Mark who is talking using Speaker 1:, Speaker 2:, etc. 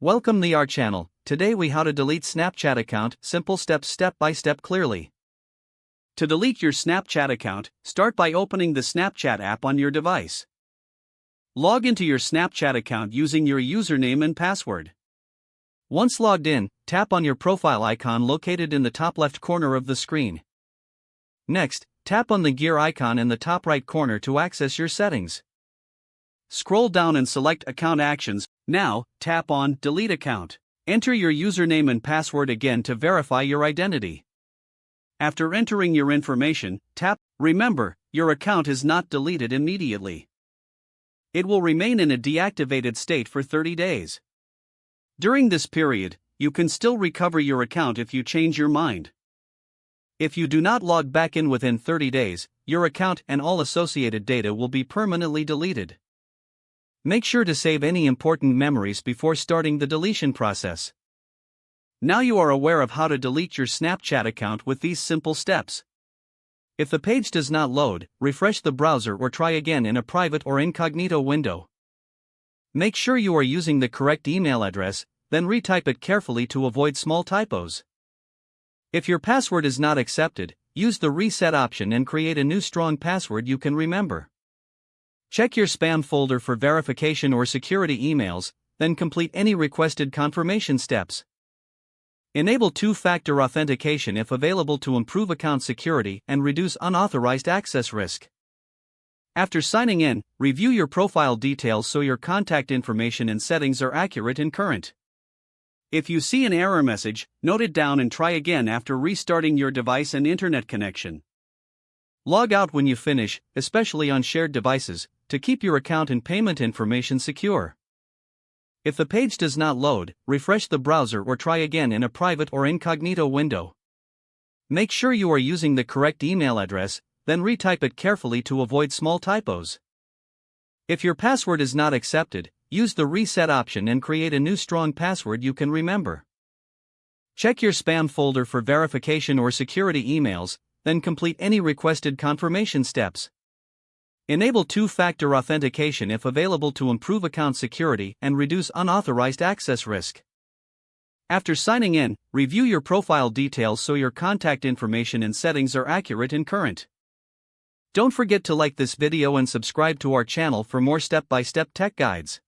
Speaker 1: Welcome to our channel. Today we how to delete Snapchat account, simple steps step by step clearly. To delete your Snapchat account, start by opening the Snapchat app on your device. Log into your Snapchat account using your username and password. Once logged in, tap on your profile icon located in the top left corner of the screen. Next, tap on the gear icon in the top right corner to access your settings. Scroll down and select Account Actions. Now, tap on Delete Account. Enter your username and password again to verify your identity. After entering your information, tap Remember, your account is not deleted immediately. It will remain in a deactivated state for 30 days. During this period, you can still recover your account if you change your mind. If you do not log back in within 30 days, your account and all associated data will be permanently deleted. Make sure to save any important memories before starting the deletion process. Now you are aware of how to delete your Snapchat account with these simple steps. If the page does not load, refresh the browser or try again in a private or incognito window. Make sure you are using the correct email address, then retype it carefully to avoid small typos. If your password is not accepted, use the reset option and create a new strong password you can remember. Check your spam folder for verification or security emails, then complete any requested confirmation steps. Enable two-factor authentication if available to improve account security and reduce unauthorized access risk. After signing in, review your profile details so your contact information and settings are accurate and current. If you see an error message, note it down and try again after restarting your device and internet connection. Log out when you finish, especially on shared devices, to keep your account and payment information secure. If the page does not load, refresh the browser or try again in a private or incognito window. Make sure you are using the correct email address, then retype it carefully to avoid small typos. If your password is not accepted, use the reset option and create a new strong password you can remember. Check your spam folder for verification or security emails, then complete any requested confirmation steps. Enable two-factor authentication if available to improve account security and reduce unauthorized access risk. After signing in, review your profile details so your contact information and settings are accurate and current. Don't forget to like this video and subscribe to our channel for more step-by-step tech guides.